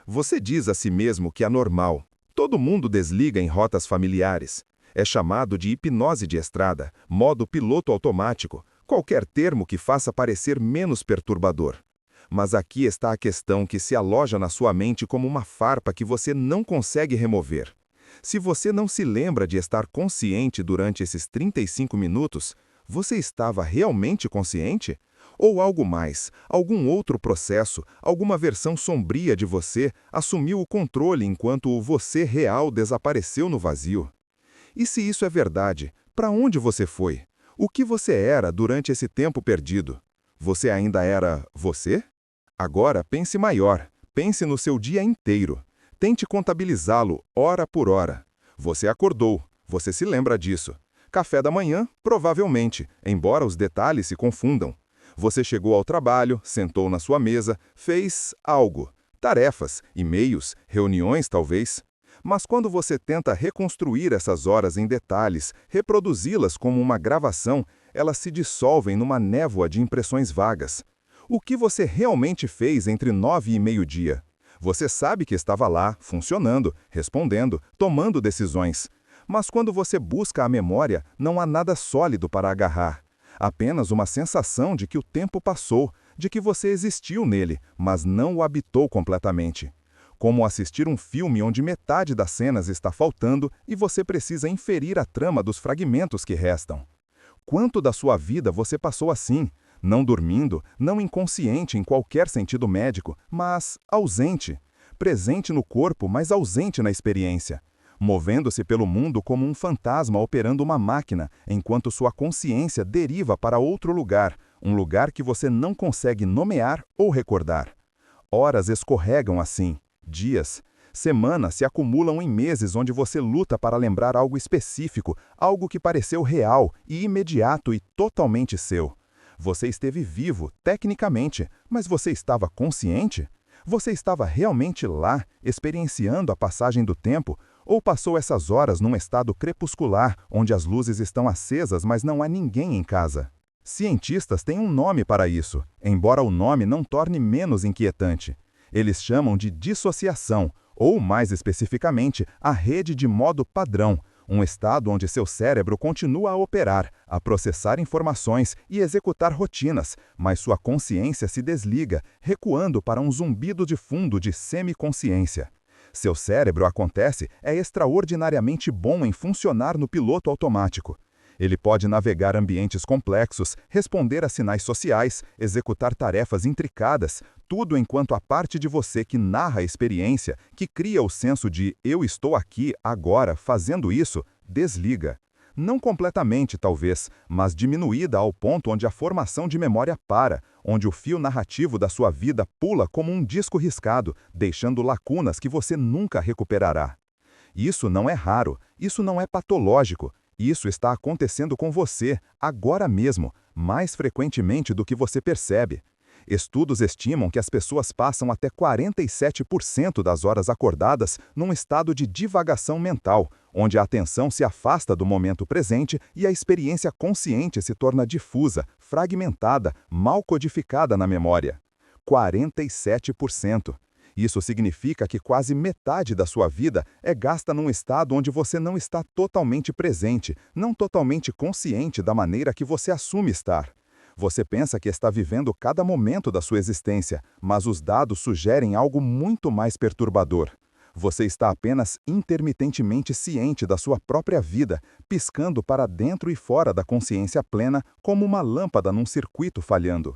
Você diz a si mesmo que é normal. Todo mundo desliga em rotas familiares. É chamado de hipnose de estrada, modo piloto automático, qualquer termo que faça parecer menos perturbador. Mas aqui está a questão que se aloja na sua mente como uma farpa que você não consegue remover. Se você não se lembra de estar consciente durante esses 35 minutos, você estava realmente consciente? Ou algo mais, algum outro processo, alguma versão sombria de você assumiu o controle enquanto o você real desapareceu no vazio? E se isso é verdade, para onde você foi? O que você era durante esse tempo perdido? Você ainda era você? Agora pense maior, pense no seu dia inteiro. Tente contabilizá-lo hora por hora. Você acordou, você se lembra disso. Café da manhã, provavelmente, embora os detalhes se confundam. Você chegou ao trabalho, sentou na sua mesa, fez algo. Tarefas, e-mails, reuniões talvez. Mas quando você tenta reconstruir essas horas em detalhes, reproduzi-las como uma gravação, elas se dissolvem numa névoa de impressões vagas. O que você realmente fez entre 9 e meio-dia? Você sabe que estava lá, funcionando, respondendo, tomando decisões. Mas quando você busca a memória, não há nada sólido para agarrar. Apenas uma sensação de que o tempo passou, de que você existiu nele, mas não o habitou completamente. Como assistir um filme onde metade das cenas está faltando e você precisa inferir a trama dos fragmentos que restam. Quanto da sua vida você passou assim? Não dormindo, não inconsciente em qualquer sentido médico, mas ausente. Presente no corpo, mas ausente na experiência. Movendo-se pelo mundo como um fantasma operando uma máquina, enquanto sua consciência deriva para outro lugar, um lugar que você não consegue nomear ou recordar. Horas escorregam assim, dias, semanas se acumulam em meses onde você luta para lembrar algo específico, algo que pareceu real e imediato e totalmente seu. Você esteve vivo, tecnicamente, mas você estava consciente? Você estava realmente lá, experienciando a passagem do tempo, ou passou essas horas num estado crepuscular, onde as luzes estão acesas, mas não há ninguém em casa? Cientistas têm um nome para isso, embora o nome não torne menos inquietante. Eles chamam de dissociação, ou, mais especificamente, a rede de modo padrão, um estado onde seu cérebro continua a operar, a processar informações e executar rotinas, mas sua consciência se desliga, recuando para um zumbido de fundo de semiconsciência. Seu cérebro, acontece, é extraordinariamente bom em funcionar no piloto automático. Ele pode navegar ambientes complexos, responder a sinais sociais, executar tarefas intricadas, tudo enquanto a parte de você que narra a experiência, que cria o senso de eu estou aqui, agora, fazendo isso, desliga. Não completamente, talvez, mas diminuída ao ponto onde a formação de memória para, onde o fio narrativo da sua vida pula como um disco riscado, deixando lacunas que você nunca recuperará. Isso não é raro, isso não é patológico. Isso está acontecendo com você, agora mesmo, mais frequentemente do que você percebe. Estudos estimam que as pessoas passam até 47% das horas acordadas num estado de divagação mental, onde a atenção se afasta do momento presente e a experiência consciente se torna difusa, fragmentada, mal codificada na memória. 47%. Isso significa que quase metade da sua vida é gasta num estado onde você não está totalmente presente, não totalmente consciente da maneira que você assume estar. Você pensa que está vivendo cada momento da sua existência, mas os dados sugerem algo muito mais perturbador. Você está apenas intermitentemente ciente da sua própria vida, piscando para dentro e fora da consciência plena como uma lâmpada num circuito falhando.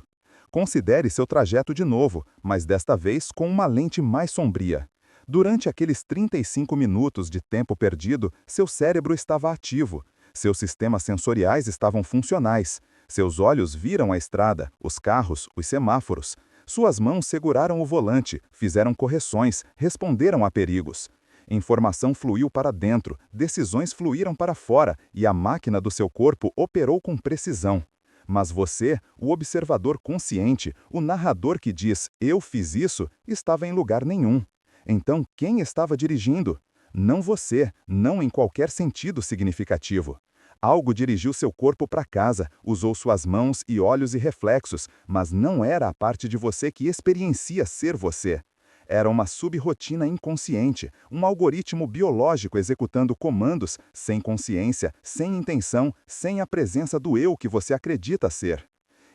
Considere seu trajeto de novo, mas desta vez com uma lente mais sombria. Durante aqueles 35 minutos de tempo perdido, seu cérebro estava ativo. Seus sistemas sensoriais estavam funcionais. Seus olhos viram a estrada, os carros, os semáforos. Suas mãos seguraram o volante, fizeram correções, responderam a perigos. Informação fluiu para dentro, decisões fluíram para fora e a máquina do seu corpo operou com precisão. Mas você, o observador consciente, o narrador que diz "eu fiz isso", estava em lugar nenhum. Então, quem estava dirigindo? Não você, não em qualquer sentido significativo. Algo dirigiu seu corpo para casa, usou suas mãos e olhos e reflexos, mas não era a parte de você que experiencia ser você. Era uma subrotina inconsciente, um algoritmo biológico executando comandos sem consciência, sem intenção, sem a presença do eu que você acredita ser.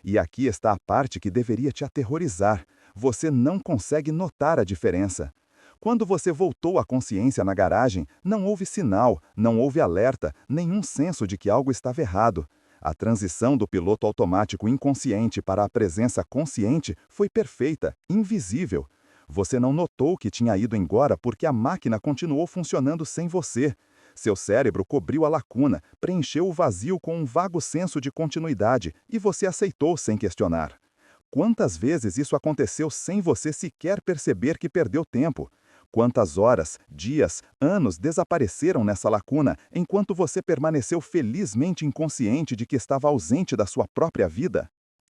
E aqui está a parte que deveria te aterrorizar. Você não consegue notar a diferença. Quando você voltou à consciência na garagem, não houve sinal, não houve alerta, nenhum senso de que algo estava errado. A transição do piloto automático inconsciente para a presença consciente foi perfeita, invisível. Você não notou que tinha ido embora porque a máquina continuou funcionando sem você. Seu cérebro cobriu a lacuna, preencheu o vazio com um vago senso de continuidade e você aceitou sem questionar. Quantas vezes isso aconteceu sem você sequer perceber que perdeu tempo? Quantas horas, dias, anos desapareceram nessa lacuna enquanto você permaneceu felizmente inconsciente de que estava ausente da sua própria vida?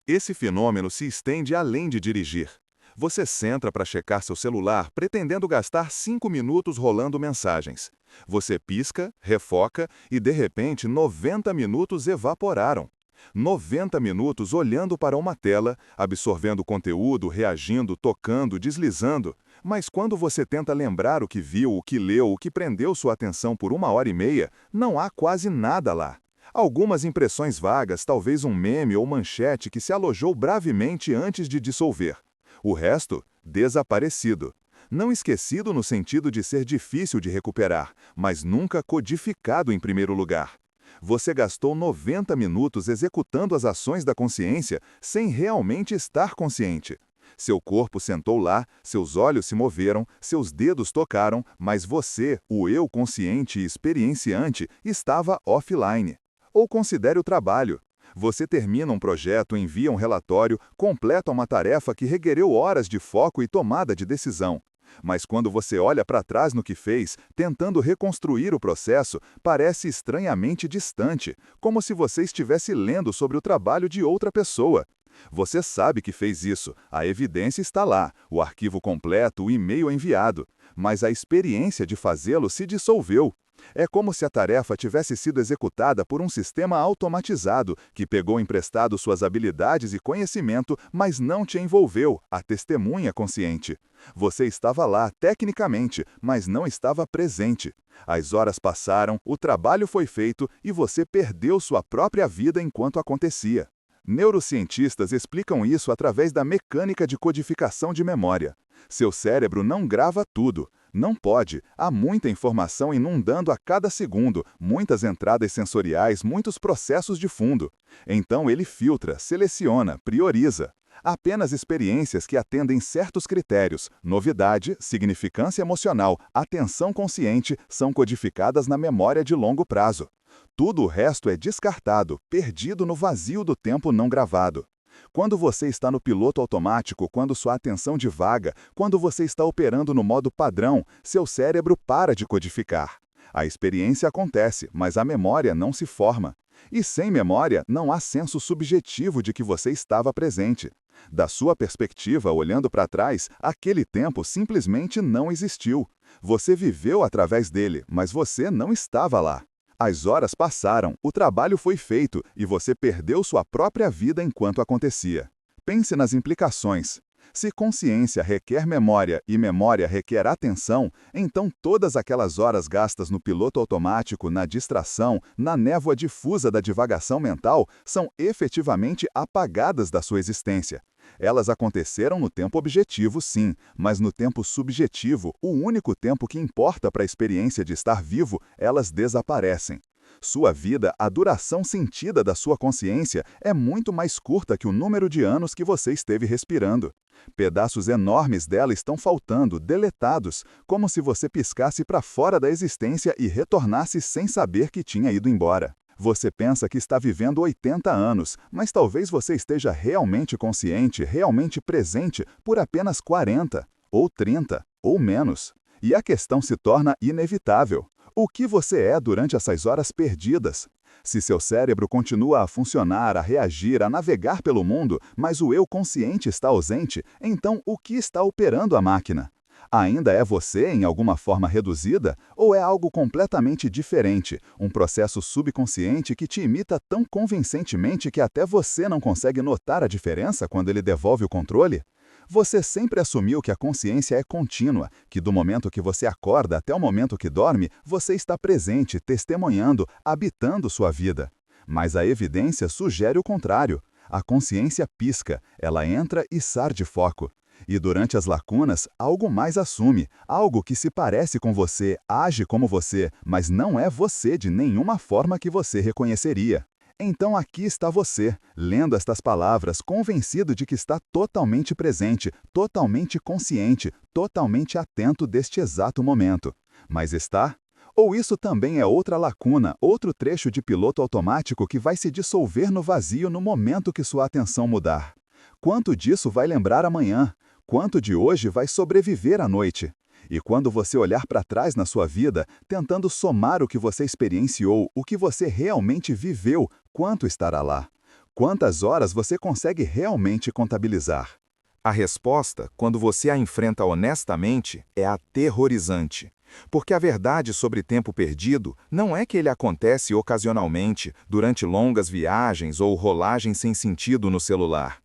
Esse fenômeno se estende além de dirigir. Você senta para checar seu celular pretendendo gastar 5 minutos rolando mensagens. Você pisca, refoca e, de repente, 90 minutos evaporaram. 90 minutos olhando para uma tela, absorvendo conteúdo, reagindo, tocando, deslizando. Mas quando você tenta lembrar o que viu, o que leu, o que prendeu sua atenção por 1 hora e meia, não há quase nada lá. Algumas impressões vagas, talvez um meme ou manchete que se alojou brevemente antes de dissolver. O resto, desaparecido. Não esquecido no sentido de ser difícil de recuperar, mas nunca codificado em primeiro lugar. Você gastou 90 minutos executando as ações da consciência sem realmente estar consciente. Seu corpo sentou lá, seus olhos se moveram, seus dedos tocaram, mas você, o eu consciente e experienciante, estava offline. Ou considere o trabalho. Você termina um projeto, envia um relatório, completa uma tarefa que requereu horas de foco e tomada de decisão. Mas quando você olha para trás no que fez, tentando reconstruir o processo, parece estranhamente distante, como se você estivesse lendo sobre o trabalho de outra pessoa. Você sabe que fez isso, a evidência está lá, o arquivo completo, o e-mail enviado, mas a experiência de fazê-lo se dissolveu. É como se a tarefa tivesse sido executada por um sistema automatizado, que pegou emprestado suas habilidades e conhecimento, mas não te envolveu, a testemunha consciente. Você estava lá, tecnicamente, mas não estava presente. As horas passaram, o trabalho foi feito e você perdeu sua própria vida enquanto acontecia. Neurocientistas explicam isso através da mecânica de codificação de memória. Seu cérebro não grava tudo. Não pode. Há muita informação inundando a cada segundo, muitas entradas sensoriais, muitos processos de fundo. Então ele filtra, seleciona, prioriza. Apenas experiências que atendem certos critérios, novidade, significância emocional, atenção consciente, são codificadas na memória de longo prazo. Tudo o resto é descartado, perdido no vazio do tempo não gravado. Quando você está no piloto automático, quando sua atenção divaga, quando você está operando no modo padrão, seu cérebro para de codificar. A experiência acontece, mas a memória não se forma. E sem memória, não há senso subjetivo de que você estava presente. Da sua perspectiva, olhando para trás, aquele tempo simplesmente não existiu. Você viveu através dele, mas você não estava lá. As horas passaram, o trabalho foi feito e você perdeu sua própria vida enquanto acontecia. Pense nas implicações. Se consciência requer memória e memória requer atenção, então todas aquelas horas gastas no piloto automático, na distração, na névoa difusa da divagação mental, são efetivamente apagadas da sua existência. Elas aconteceram no tempo objetivo, sim, mas no tempo subjetivo, o único tempo que importa para a experiência de estar vivo, elas desaparecem. Sua vida, a duração sentida da sua consciência, é muito mais curta que o número de anos que você esteve respirando. Pedaços enormes dela estão faltando, deletados, como se você piscasse para fora da existência e retornasse sem saber que tinha ido embora. Você pensa que está vivendo 80 anos, mas talvez você esteja realmente consciente, realmente presente por apenas 40, ou 30, ou menos. E a questão se torna inevitável. O que você é durante essas horas perdidas? Se seu cérebro continua a funcionar, a reagir, a navegar pelo mundo, mas o eu consciente está ausente, então o que está operando a máquina? Ainda é você em alguma forma reduzida? Ou é algo completamente diferente, um processo subconsciente que te imita tão convincentemente que até você não consegue notar a diferença quando ele devolve o controle? Você sempre assumiu que a consciência é contínua, que do momento que você acorda até o momento que dorme, você está presente, testemunhando, habitando sua vida. Mas a evidência sugere o contrário. A consciência pisca, ela entra e sai de foco. E durante as lacunas, algo mais assume, algo que se parece com você, age como você, mas não é você de nenhuma forma que você reconheceria. Então aqui está você, lendo estas palavras, convencido de que está totalmente presente, totalmente consciente, totalmente atento deste exato momento. Mas está? Ou isso também é outra lacuna, outro trecho de piloto automático que vai se dissolver no vazio no momento que sua atenção mudar? Quanto disso vai lembrar amanhã? Quanto de hoje vai sobreviver à noite? E quando você olhar para trás na sua vida, tentando somar o que você experienciou, o que você realmente viveu, quanto estará lá? Quantas horas você consegue realmente contabilizar? A resposta, quando você a enfrenta honestamente, é aterrorizante. Porque a verdade sobre tempo perdido não é que ele acontece ocasionalmente, durante longas viagens ou rolagens sem sentido no celular.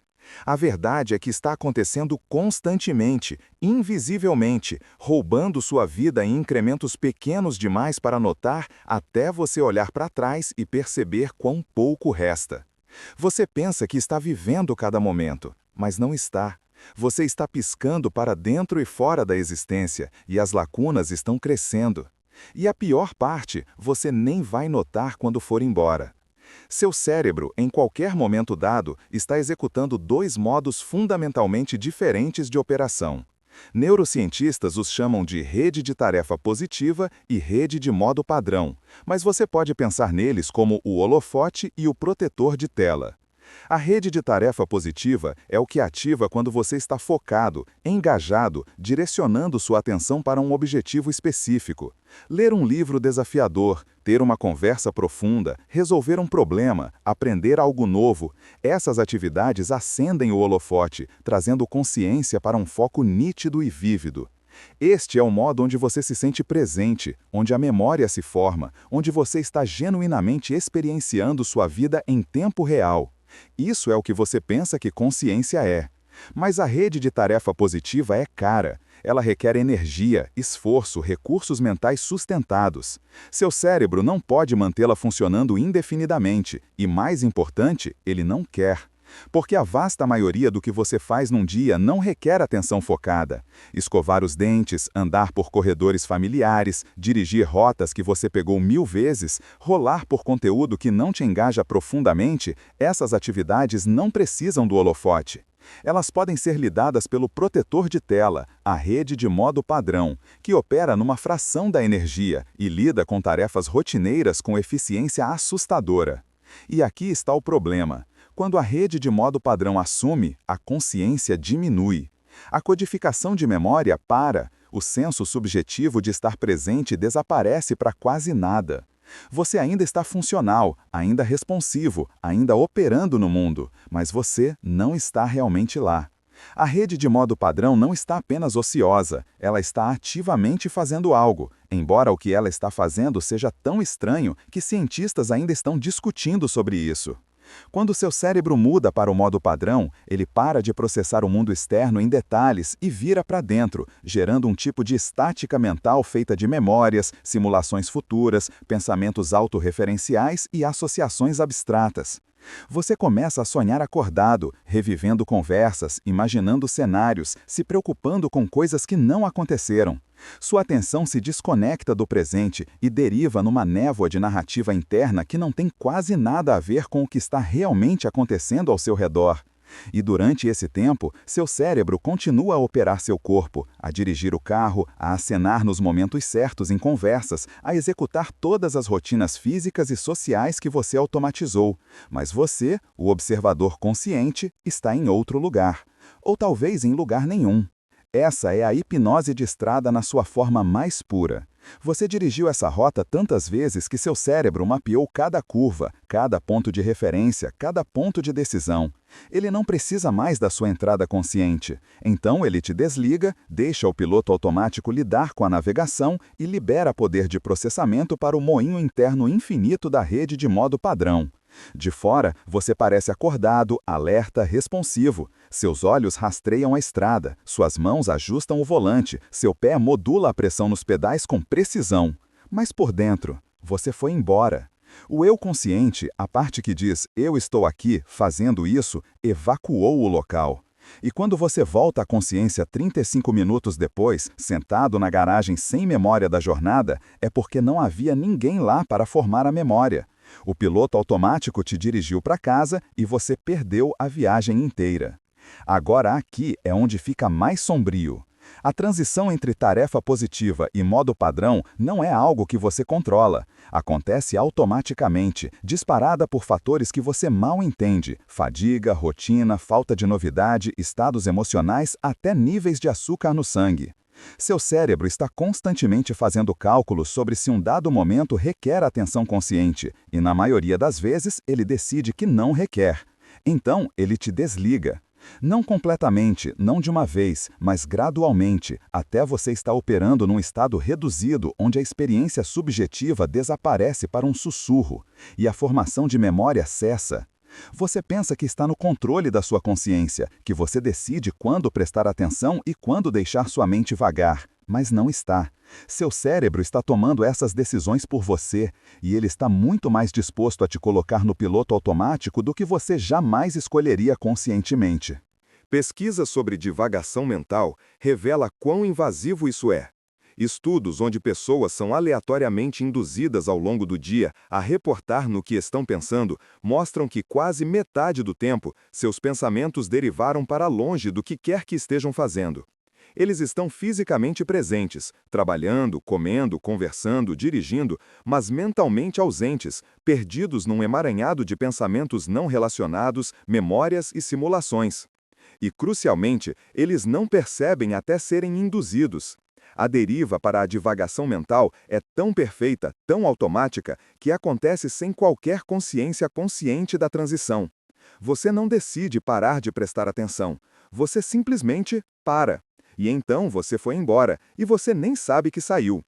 A verdade é que está acontecendo constantemente, invisivelmente, roubando sua vida em incrementos pequenos demais para notar até você olhar para trás e perceber quão pouco resta. Você pensa que está vivendo cada momento, mas não está. Você está piscando para dentro e fora da existência, e as lacunas estão crescendo. E a pior parte, você nem vai notar quando for embora. Seu cérebro, em qualquer momento dado, está executando dois modos fundamentalmente diferentes de operação. Neurocientistas os chamam de rede de tarefa positiva e rede de modo padrão, mas você pode pensar neles como o holofote e o protetor de tela. A rede de tarefa positiva é o que ativa quando você está focado, engajado, direcionando sua atenção para um objetivo específico. Ler um livro desafiador, ter uma conversa profunda, resolver um problema, aprender algo novo. Essas atividades acendem o holofote, trazendo consciência para um foco nítido e vívido. Este é o modo onde você se sente presente, onde a memória se forma, onde você está genuinamente experienciando sua vida em tempo real. Isso é o que você pensa que consciência é. Mas a rede de tarefa positiva é cara. Ela requer energia, esforço, recursos mentais sustentados. Seu cérebro não pode mantê-la funcionando indefinidamente e, mais importante, ele não quer. Porque a vasta maioria do que você faz num dia não requer atenção focada. Escovar os dentes, andar por corredores familiares, dirigir rotas que você pegou 1000 vezes, rolar por conteúdo que não te engaja profundamente, essas atividades não precisam do holofote. Elas podem ser lidadas pelo protetor de tela, a rede de modo padrão, que opera numa fração da energia e lida com tarefas rotineiras com eficiência assustadora. E aqui está o problema. Quando a rede de modo padrão assume, a consciência diminui. A codificação de memória para, o senso subjetivo de estar presente desaparece para quase nada. Você ainda está funcional, ainda responsivo, ainda operando no mundo, mas você não está realmente lá. A rede de modo padrão não está apenas ociosa, ela está ativamente fazendo algo, embora o que ela está fazendo seja tão estranho que cientistas ainda estão discutindo sobre isso. Quando seu cérebro muda para o modo padrão, ele para de processar o mundo externo em detalhes e vira para dentro, gerando um tipo de estática mental feita de memórias, simulações futuras, pensamentos autorreferenciais e associações abstratas. Você começa a sonhar acordado, revivendo conversas, imaginando cenários, se preocupando com coisas que não aconteceram. Sua atenção se desconecta do presente e deriva numa névoa de narrativa interna que não tem quase nada a ver com o que está realmente acontecendo ao seu redor. E durante esse tempo, seu cérebro continua a operar seu corpo, a dirigir o carro, a acenar nos momentos certos em conversas, a executar todas as rotinas físicas e sociais que você automatizou. Mas você, o observador consciente, está em outro lugar. Ou talvez em lugar nenhum. Essa é a hipnose de estrada na sua forma mais pura. Você dirigiu essa rota tantas vezes que seu cérebro mapeou cada curva, cada ponto de referência, cada ponto de decisão. Ele não precisa mais da sua entrada consciente. Então ele te desliga, deixa o piloto automático lidar com a navegação e libera poder de processamento para o moinho interno infinito da rede de modo padrão. De fora, você parece acordado, alerta, responsivo. Seus olhos rastreiam a estrada, suas mãos ajustam o volante, seu pé modula a pressão nos pedais com precisão. Mas por dentro, você foi embora. O eu consciente, a parte que diz "eu estou aqui, fazendo isso", evacuou o local. E quando você volta à consciência 35 minutos depois, sentado na garagem sem memória da jornada, é porque não havia ninguém lá para formar a memória. O piloto automático te dirigiu para casa e você perdeu a viagem inteira. Agora aqui é onde fica mais sombrio. A transição entre tarefa positiva e modo padrão não é algo que você controla. Acontece automaticamente, disparada por fatores que você mal entende: fadiga, rotina, falta de novidade, estados emocionais, até níveis de açúcar no sangue. Seu cérebro está constantemente fazendo cálculos sobre se um dado momento requer atenção consciente, e na maioria das vezes ele decide que não requer. Então, ele te desliga. Não completamente, não de uma vez, mas gradualmente, até você estar operando num estado reduzido onde a experiência subjetiva desaparece para um sussurro, e a formação de memória cessa. Você pensa que está no controle da sua consciência, que você decide quando prestar atenção e quando deixar sua mente vagar, mas não está. Seu cérebro está tomando essas decisões por você, e ele está muito mais disposto a te colocar no piloto automático do que você jamais escolheria conscientemente. Pesquisa sobre divagação mental revela quão invasivo isso é. Estudos onde pessoas são aleatoriamente induzidas ao longo do dia a reportar no que estão pensando mostram que quase metade do tempo seus pensamentos derivaram para longe do que quer que estejam fazendo. Eles estão fisicamente presentes, trabalhando, comendo, conversando, dirigindo, mas mentalmente ausentes, perdidos num emaranhado de pensamentos não relacionados, memórias e simulações. E, crucialmente, eles não percebem até serem induzidos. A deriva para a divagação mental é tão perfeita, tão automática, que acontece sem qualquer consciência consciente da transição. Você não decide parar de prestar atenção. Você simplesmente para. E então você foi embora, e você nem sabe que saiu.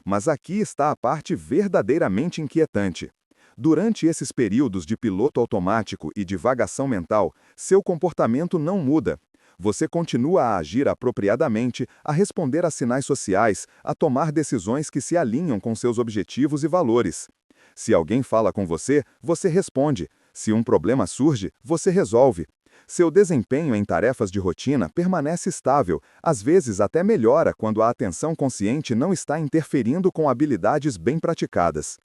Mas aqui está a parte verdadeiramente inquietante. Durante esses períodos de piloto automático e divagação mental, seu comportamento não muda. Você continua a agir apropriadamente, a responder a sinais sociais, a tomar decisões que se alinham com seus objetivos e valores. Se alguém fala com você, você responde. Se um problema surge, você resolve. Seu desempenho em tarefas de rotina permanece estável, às vezes até melhora quando a atenção consciente não está interferindo com habilidades bem praticadas.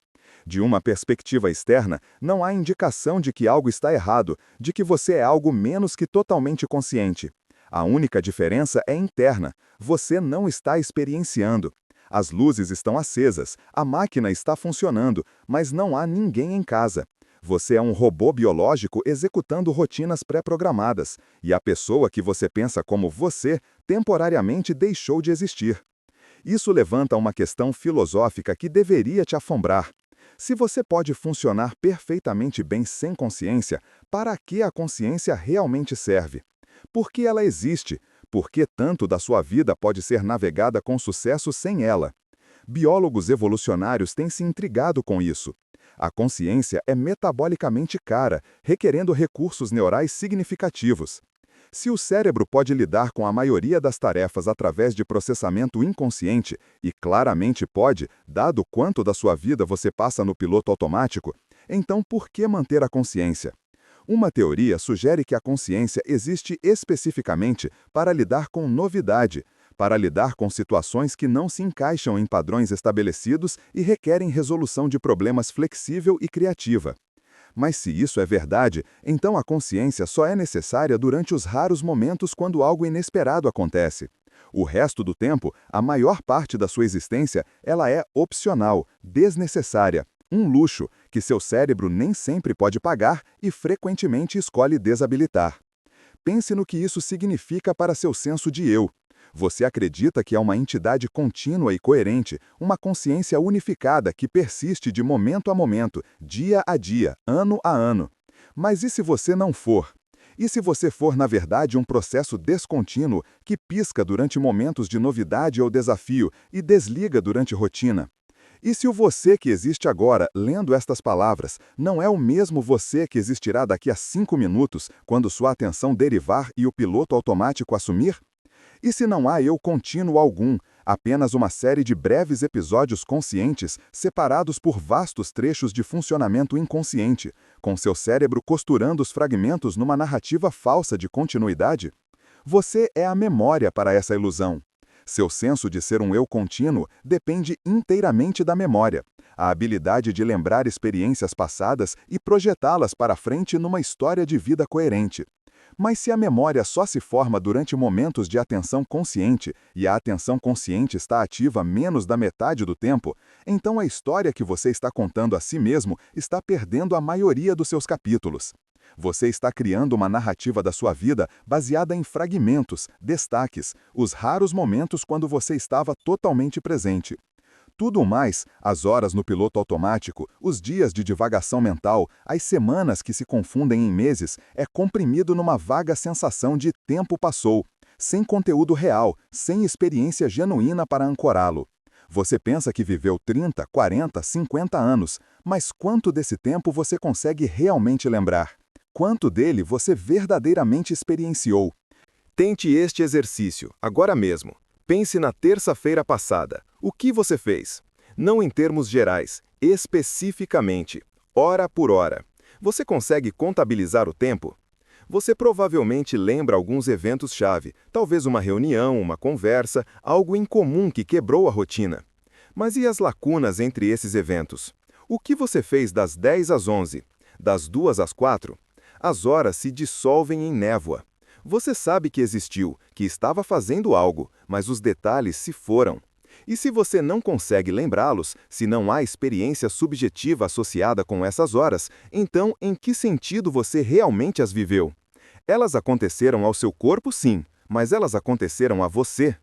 De uma perspectiva externa, não há indicação de que algo está errado, de que você é algo menos que totalmente consciente. A única diferença é interna. Você não está experienciando. As luzes estão acesas, a máquina está funcionando, mas não há ninguém em casa. Você é um robô biológico executando rotinas pré-programadas, e a pessoa que você pensa como você temporariamente deixou de existir. Isso levanta uma questão filosófica que deveria te assombrar. Se você pode funcionar perfeitamente bem sem consciência, para que a consciência realmente serve? Por que ela existe? Por que tanto da sua vida pode ser navegada com sucesso sem ela? Biólogos evolucionários têm se intrigado com isso. A consciência é metabolicamente cara, requerendo recursos neurais significativos. Se o cérebro pode lidar com a maioria das tarefas através de processamento inconsciente, e claramente pode, dado quanto da sua vida você passa no piloto automático, então por que manter a consciência? Uma teoria sugere que a consciência existe especificamente para lidar com novidade, para lidar com situações que não se encaixam em padrões estabelecidos e requerem resolução de problemas flexível e criativa. Mas se isso é verdade, então a consciência só é necessária durante os raros momentos quando algo inesperado acontece. O resto do tempo, a maior parte da sua existência, ela é opcional, desnecessária, um luxo que seu cérebro nem sempre pode pagar e frequentemente escolhe desabilitar. Pense no que isso significa para seu senso de eu. Você acredita que é uma entidade contínua e coerente, uma consciência unificada que persiste de momento a momento, dia a dia, ano a ano. Mas e se você não for? E se você for, na verdade, um processo descontínuo que pisca durante momentos de novidade ou desafio e desliga durante rotina? E se o você que existe agora, lendo estas palavras, não é o mesmo você que existirá daqui a 5 minutos, quando sua atenção derivar e o piloto automático assumir? E se não há eu contínuo algum, apenas uma série de breves episódios conscientes separados por vastos trechos de funcionamento inconsciente, com seu cérebro costurando os fragmentos numa narrativa falsa de continuidade? Você é a memória para essa ilusão. Seu senso de ser um eu contínuo depende inteiramente da memória, a habilidade de lembrar experiências passadas e projetá-las para frente numa história de vida coerente. Mas se a memória só se forma durante momentos de atenção consciente e a atenção consciente está ativa menos da metade do tempo, então a história que você está contando a si mesmo está perdendo a maioria dos seus capítulos. Você está criando uma narrativa da sua vida baseada em fragmentos, destaques, os raros momentos quando você estava totalmente presente. Tudo mais, as horas no piloto automático, os dias de divagação mental, as semanas que se confundem em meses, é comprimido numa vaga sensação de tempo passou, sem conteúdo real, sem experiência genuína para ancorá-lo. Você pensa que viveu 30, 40, 50 anos, mas quanto desse tempo você consegue realmente lembrar? Quanto dele você verdadeiramente experienciou? Tente este exercício, agora mesmo. Pense na terça-feira passada. O que você fez? Não em termos gerais, especificamente, hora por hora. Você consegue contabilizar o tempo? Você provavelmente lembra alguns eventos-chave, talvez uma reunião, uma conversa, algo incomum que quebrou a rotina. Mas e as lacunas entre esses eventos? O que você fez das 10 às 11? Das 2 às 4? As horas se dissolvem em névoa. Você sabe que existiu, que estava fazendo algo, mas os detalhes se foram. E se você não consegue lembrá-los, se não há experiência subjetiva associada com essas horas, então em que sentido você realmente as viveu? Elas aconteceram ao seu corpo, sim, mas elas aconteceram a você.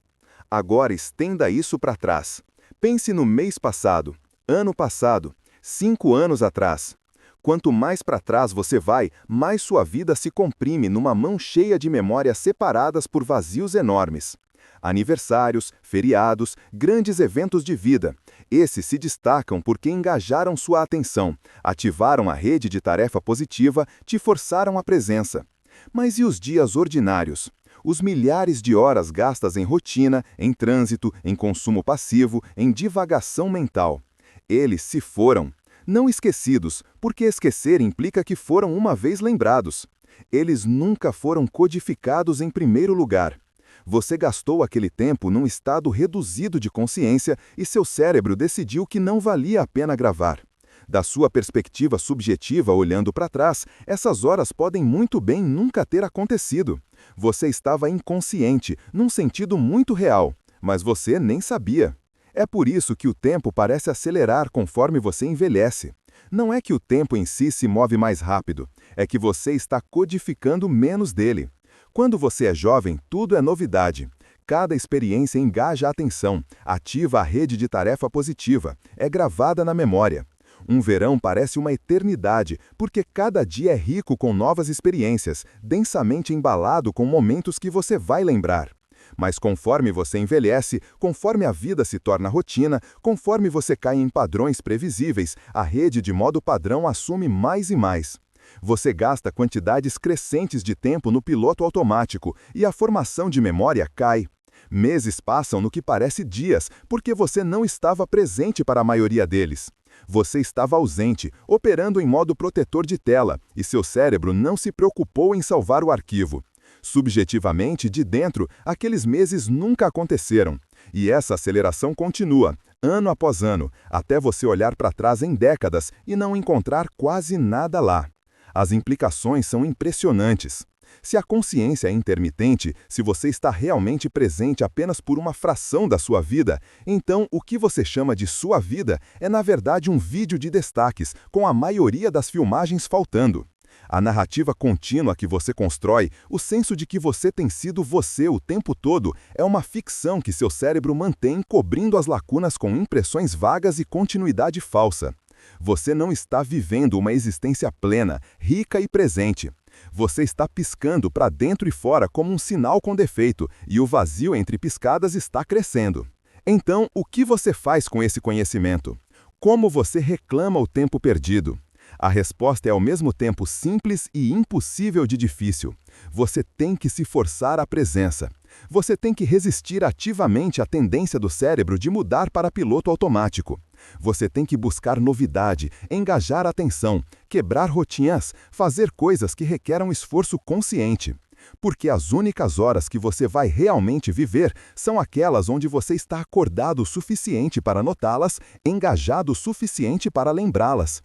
Agora estenda isso para trás. Pense no mês passado, ano passado, 5 anos atrás. Quanto mais para trás você vai, mais sua vida se comprime numa mão cheia de memórias separadas por vazios enormes. Aniversários, feriados, grandes eventos de vida. Esses se destacam porque engajaram sua atenção, ativaram a rede de tarefa positiva, te forçaram a presença. Mas e os dias ordinários? Os milhares de horas gastas em rotina, em trânsito, em consumo passivo, em divagação mental. Eles se foram. Não esquecidos, porque esquecer implica que foram uma vez lembrados. Eles nunca foram codificados em primeiro lugar. Você gastou aquele tempo num estado reduzido de consciência e seu cérebro decidiu que não valia a pena gravar. Da sua perspectiva subjetiva olhando para trás, essas horas podem muito bem nunca ter acontecido. Você estava inconsciente, num sentido muito real, mas você nem sabia. É por isso que o tempo parece acelerar conforme você envelhece. Não é que o tempo em si se move mais rápido, é que você está codificando menos dele. Quando você é jovem, tudo é novidade. Cada experiência engaja a atenção, ativa a rede de tarefa positiva, é gravada na memória. Um verão parece uma eternidade, porque cada dia é rico com novas experiências, densamente embalado com momentos que você vai lembrar. Mas conforme você envelhece, conforme a vida se torna rotina, conforme você cai em padrões previsíveis, a rede de modo padrão assume mais e mais. Você gasta quantidades crescentes de tempo no piloto automático e a formação de memória cai. Meses passam no que parece dias, porque você não estava presente para a maioria deles. Você estava ausente, operando em modo protetor de tela, e seu cérebro não se preocupou em salvar o arquivo. Subjetivamente, de dentro, aqueles meses nunca aconteceram. E essa aceleração continua, ano após ano, até você olhar para trás em décadas e não encontrar quase nada lá. As implicações são impressionantes. Se a consciência é intermitente, se você está realmente presente apenas por uma fração da sua vida, então o que você chama de sua vida é na verdade um vídeo de destaques, com a maioria das filmagens faltando. A narrativa contínua que você constrói, o senso de que você tem sido você o tempo todo, é uma ficção que seu cérebro mantém cobrindo as lacunas com impressões vagas e continuidade falsa. Você não está vivendo uma existência plena, rica e presente. Você está piscando para dentro e fora como um sinal com defeito, e o vazio entre piscadas está crescendo. Então, o que você faz com esse conhecimento? Como você reclama o tempo perdido? A resposta é ao mesmo tempo simples e impossível de difícil. Você tem que se forçar à presença. Você tem que resistir ativamente à tendência do cérebro de mudar para piloto automático. Você tem que buscar novidade, engajar a atenção, quebrar rotinas, fazer coisas que requeram esforço consciente. Porque as únicas horas que você vai realmente viver são aquelas onde você está acordado o suficiente para notá-las, engajado o suficiente para lembrá-las.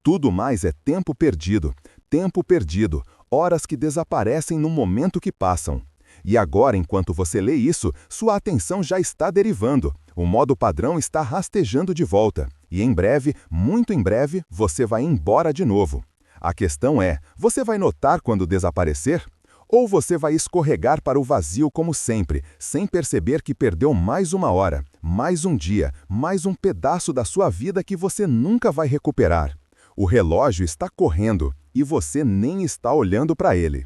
Tudo mais é tempo perdido, horas que desaparecem no momento que passam. E agora, enquanto você lê isso, sua atenção já está derivando. O modo padrão está rastejando de volta. E em breve, muito em breve, você vai embora de novo. A questão é, você vai notar quando desaparecer? Ou você vai escorregar para o vazio como sempre, sem perceber que perdeu mais uma hora, mais um dia, mais um pedaço da sua vida que você nunca vai recuperar? O relógio está correndo e você nem está olhando para ele.